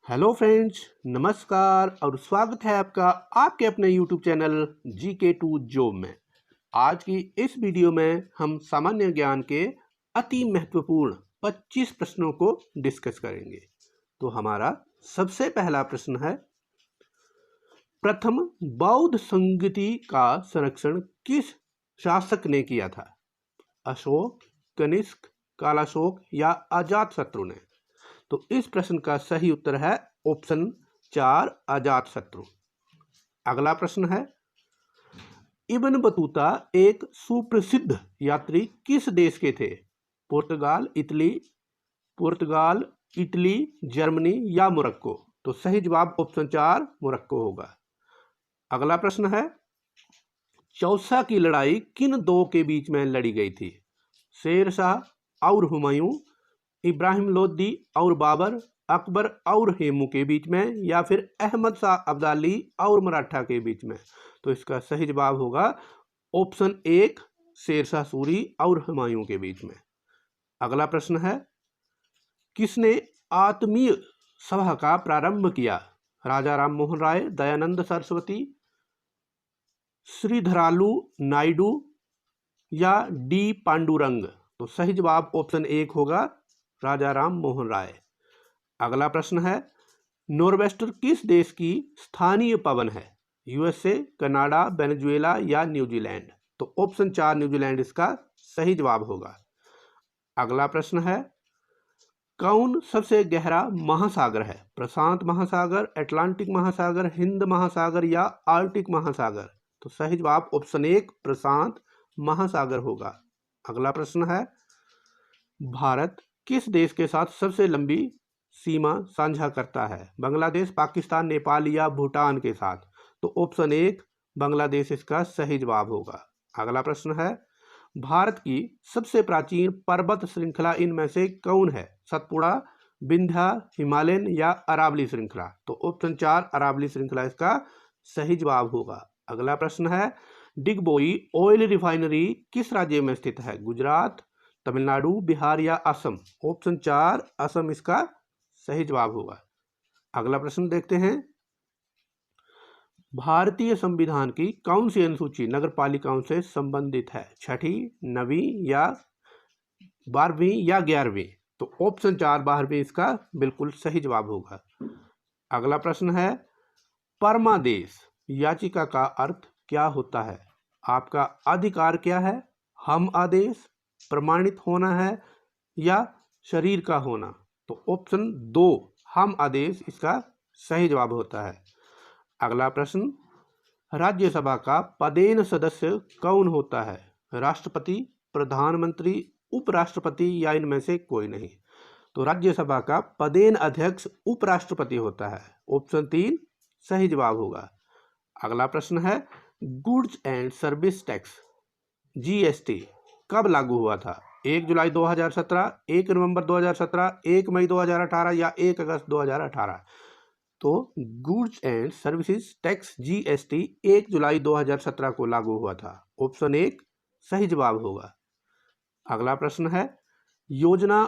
Hello friends, नमस्कार और स्वागत है आपका आपके अपने यूट्यूब चैनल GK2 जॉब में। आज की इस वीडियो में हम सामान्य ज्ञान के अति महत्वपूर्ण 25 प्रश्नों को डिस्कस करेंगे। तो हमारा सबसे पहला प्रश्न है, प्रथम बौद्ध संगति का संरक्षण किस शासक ने किया था? अशोक, कनिष्क, कालाशोक या अजातशत्रु ने? तो इस प्रश्न का सही उत्तर है ऑप्शन 4, अजातशत्रु। अगला प्रश्न है, इब्न बतूता एक सुप्रसिद्ध यात्री किस देश के थे? पुर्तगाल, इटली, जर्मनी या मोरक्को? तो सही जवाब ऑप्शन 4, मोरक्को होगा। अगला प्रश्न है, चौसा की लड़ाई किन दो के बीच में लड़ी गई थी? शेर शाह और हुमायूं, इब्राहिम लोदी और बाबर, अकबर और हेमू के बीच में, या फिर अहमद शाह अब्दाली और मराठा के बीच में? तो इसका सही जवाब होगा ऑप्शन 1, शेर शाह सूरी और हुमायूं के बीच में। अगला प्रश्न है, किसने आत्मीय सभा का प्रारंभ किया? राजा राम मोहन राय, दयानंद सरस्वती, श्रीधरालू नायडू या डी पांडुरंग? तो सही जवाब ऑप्शन 1 होगा, राजा राम मोहन राय। अगला प्रश्न है, नॉर्वेस्टर किस देश की स्थानीय पवन है? USA, कनाडा, वेनेजुएला या न्यूजीलैंड? तो ऑप्शन 4, न्यूजीलैंड इसका सही जवाब होगा। अगला प्रश्न है, कौन सबसे गहरा महासागर है? प्रशांत महासागर, अटलांटिक महासागर, हिंद महासागर या आर्कटिक महासागर? तो सही जवाब ऑप्शन 1, प्रशांत महासागर होगा। अगला प्रश्न है, भारत किस देश के साथ सबसे लंबी सीमा साझा करता है? बांग्लादेश, पाकिस्तान, नेपाल या भूटान के साथ? तो ऑप्शन 1, बांग्लादेश इसका सही जवाब होगा। अगला प्रश्न है, भारत की सबसे प्राचीन पर्वत श्रृंखला इनमें से कौन है? सतपुड़ा, विंध्या, हिमालयन या अरावली श्रृंखला? तो ऑप्शन 4, अरावली श्रृंखला इसका सही जवाब होगा। अगला प्रश्न है, डिगबोई ऑयल रिफाइनरी किस राज्य में स्थित है? गुजरात, तमिलनाडु, बिहार या असम? ऑप्शन 4, असम इसका सही जवाब होगा। अगला प्रश्न देखते हैं, भारतीय संविधान की कौन सी अनुसूची नगर पालिकाओं से संबंधित है? छठी, 9वीं या 12वीं या 11वीं? तो ऑप्शन 4, 12वीं इसका बिल्कुल सही जवाब होगा। अगला प्रश्न है, परमादेश याचिका का अर्थ क्या होता है? आपका अधिकार क्या है, हम आदेश, प्रमाणित होना है या शरीर का होना? तो ऑप्शन 2, हम आदेश इसका सही जवाब होता है। अगला प्रश्न, राज्यसभा का पदेन सदस्य कौन होता है? राष्ट्रपति, प्रधानमंत्री, उपराष्ट्रपति या इनमें से कोई नहीं? तो राज्यसभा का पदेन अध्यक्ष उपराष्ट्रपति होता है। ऑप्शन 3 सही जवाब होगा। अगला प्रश्न है, goods and service tax GST कब लागू हुआ था? 1 जुलाई 2017, 1 नवंबर 2017, 1 मई 2018 या 1 अगस्त 2018? तो goods and services tax GST 1 जुलाई 2017 को लागू हुआ था। ऑप्शन 1 सही जवाब होगा। अगला प्रश्न है, योजना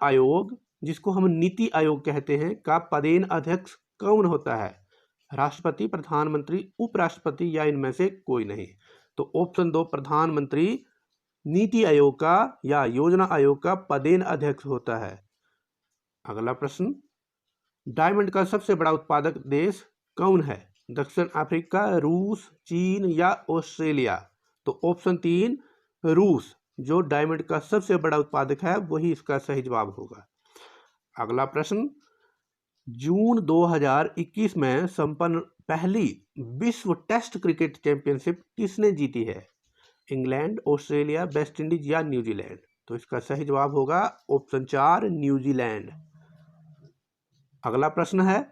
आयोग जिसको हम नीति आयोग कहते हैं का पदेन अध्यक्ष कौन होता है? राष्ट्रपति, प्रधानमंत्री, उपराष्ट्रपति या इनमें से कोई नहीं? तो ऑप्शन 2, प्रधानमंत्री नीति आयोग का या योजना आयोग का पदेन अध्यक्ष होता है। अगला प्रश्न, डायमंड का सबसे बड़ा उत्पादक देश कौन है? दक्षिण अफ्रीका, रूस, चीन या ऑस्ट्रेलिया? तो ऑप्शन 3, रूस जो डायमंड का सबसे बड़ा उत्पादक है वही इसका सही जवाब होगा। अगला प्रश्न, जून 2021 में संपन्न पहली विश्व टेस्ट क्रिकेट चैंपियनशिप किसने जीती है? इंग्लैंड, ऑस्ट्रेलिया, वेस्ट इंडीज या न्यूजीलैंड? तो इसका सही जवाब होगा ऑप्शन 4, न्यूजीलैंड। अगला प्रश्न है,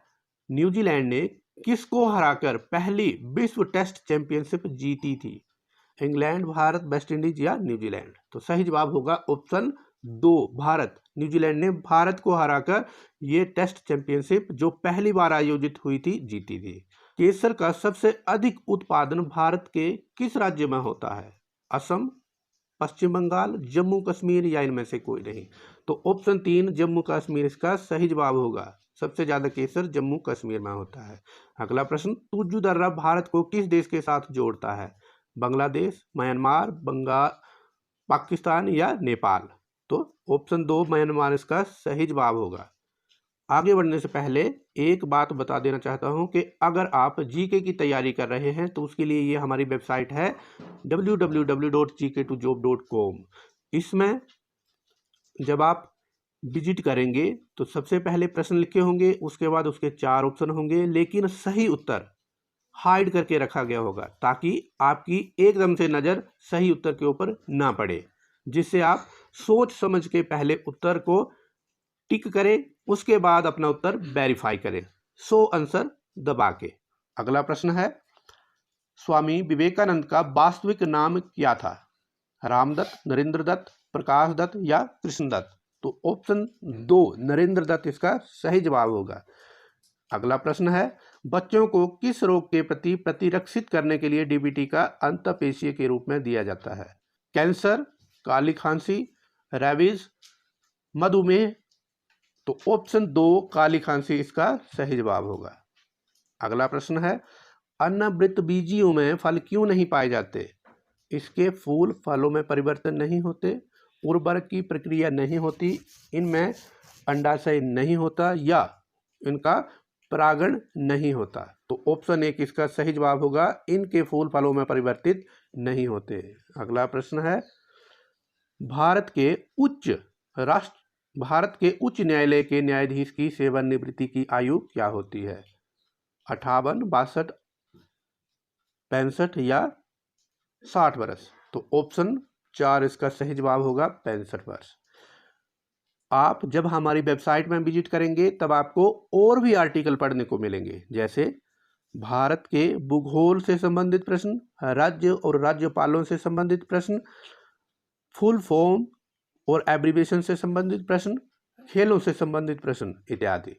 न्यूजीलैंड ने किसको हराकर पहली विश्व टेस्ट चैंपियनशिप जीती थी? इंग्लैंड, भारत, वेस्ट इंडीज या न्यूजीलैंड? तो सही जवाब होगा ऑप्शन 2, भारत। न्यूजीलैंड ने भारत को हराकर ये टेस्ट चैंपियनशिप जो पहली बार आयोजित हुई थी जीती थी। केसर का सबसे अधिक उत्पादन भारत के किस राज्य में होता है? असम, पश्चिम बंगाल, जम्मू कश्मीर या इनमें से कोई नहीं? तो ऑप्शन 3 जम्मू कश्मीर इसका सही जवाब होगा। सबसे ज्यादा केसर जम्मू कश्मीर में होता है। अगला प्रश्न, तुज्जु दर्रा भारत को किस देश के साथ जोड़ता है? बांग्लादेश, म्यांमार, बंगाल, पाकिस्तान या नेपाल? तो ऑप्शन 2 म्यांमार इसका सही जवाब होगा। आगे बढ़ने से पहले एक बात बता देना चाहता हूं कि अगर आप जीके की तैयारी कर रहे हैं तो उसके लिए ये हमारी वेबसाइट है www.gk2job.com। इसमें जब आप विजिट करेंगे तो सबसे पहले प्रश्न लिखे होंगे, उसके बाद उसके 4 ऑप्शन होंगे, लेकिन सही उत्तर हाइड करके रखा गया होगा ताकि आपकी एकदम से नज़र सही उत्तर के ऊपर ना पड़े, जिससे आप सोच समझ के पहले उत्तर को टिक करें, उसके बाद अपना उत्तर वेरीफाई करें सो आंसर दबा के। अगला प्रश्न है, स्वामी विवेकानंद का वास्तविक नाम क्या था? रामदत्त, नरेंद्र दत्त, प्रकाश दत्त या कृष्ण दत्त? तो ऑप्शन 2 नरेंद्र दत्त इसका सही जवाब होगा। अगला प्रश्न है, बच्चों को किस रोग के प्रति प्रतिरक्षित करने के लिए डीबीटी का अंतःपेशीय के रूप में दिया जाता है? कैंसर, काली खांसी, रेबीज, मधुमेह? तो ऑप्शन 2 काली खांसी इसका सही जवाब होगा। अगला प्रश्न है, अन्नवृत्तबीजियों में फल क्यों नहीं पाए जाते? इसके फूल फलों में परिवर्तन नहीं होते, उर्वरक की प्रक्रिया नहीं होती, इनमें अंडाशय नहीं होता या इनका परागण नहीं होता? तो ऑप्शन 1 इसका सही जवाब होगा, इनके फूल फलों में परिवर्तित नहीं होते। अगला प्रश्न है, भारत के उच्च न्यायालय के न्यायाधीश की सेवानिवृत्ति की आयु क्या होती है? 58, 62, 65 या 60 वर्ष? तो ऑप्शन 4 इसका सही जवाब होगा, 65 वर्ष। आप जब हमारी वेबसाइट में विजिट करेंगे तब आपको और भी आर्टिकल पढ़ने को मिलेंगे, जैसे भारत के भूगोल से संबंधित प्रश्न, राज्य और राज्यपालों से संबंधित प्रश्न, फुल फॉर्म और एब्रीविएशन से संबंधित प्रश्न, खेलों से संबंधित प्रश्न इत्यादि।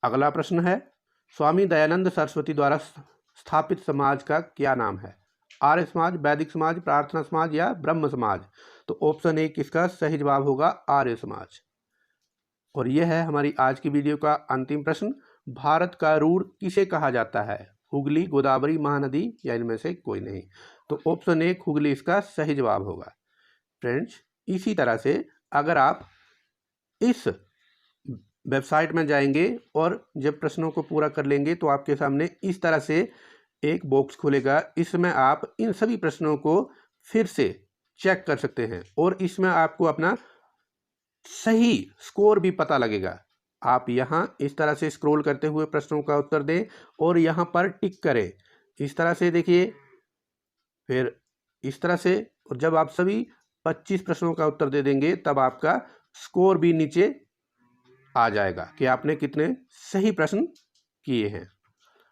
अगला प्रश्न है, स्वामी दयानंद सरस्वती द्वारा स्थापित समाज का क्या नाम है? आर्य समाज, वैदिक समाज, प्रार्थना समाज या ब्रह्म समाज? तो ऑप्शन 1 इसका सही जवाब होगा, आर्य समाज। और यह है हमारी आज की वीडियो का अंतिम प्रश्न, भारत का रूर किसे कहा जाता है? हुगली, गोदावरी, महानदी या इनमें से कोई नहीं? तो ऑप्शन 1 हुगली इसका सही जवाब होगा। फ्रेंड्स, इसी तरह से अगर आप इस वेबसाइट में जाएंगे और जब प्रश्नों को पूरा कर लेंगे तो आपके सामने इस तरह से एक बॉक्स खुलेगा, इसमें आप इन सभी प्रश्नों को फिर से चेक कर सकते हैं और इसमें आपको अपना सही स्कोर भी पता लगेगा। आप यहाँ इस तरह से स्क्रॉल करते हुए प्रश्नों का उत्तर दें और यहाँ पर टिक करें, इस तरह से देखिए, फिर इस तरह से, और जब आप सभी 25 प्रश्नों का उत्तर दे देंगे तब आपका स्कोर भी नीचे आ जाएगा कि आपने कितने सही प्रश्न किए हैं।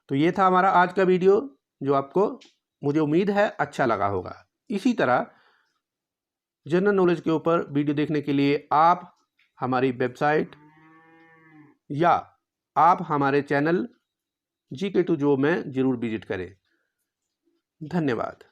तो ये था हमारा आज का वीडियो, जो आपको, मुझे उम्मीद है, अच्छा लगा होगा। इसी तरह जनरल नॉलेज के ऊपर वीडियो देखने के लिए आप हमारी वेबसाइट या आप हमारे चैनल GK2 जॉब में जरूर विजिट करें। धन्यवाद।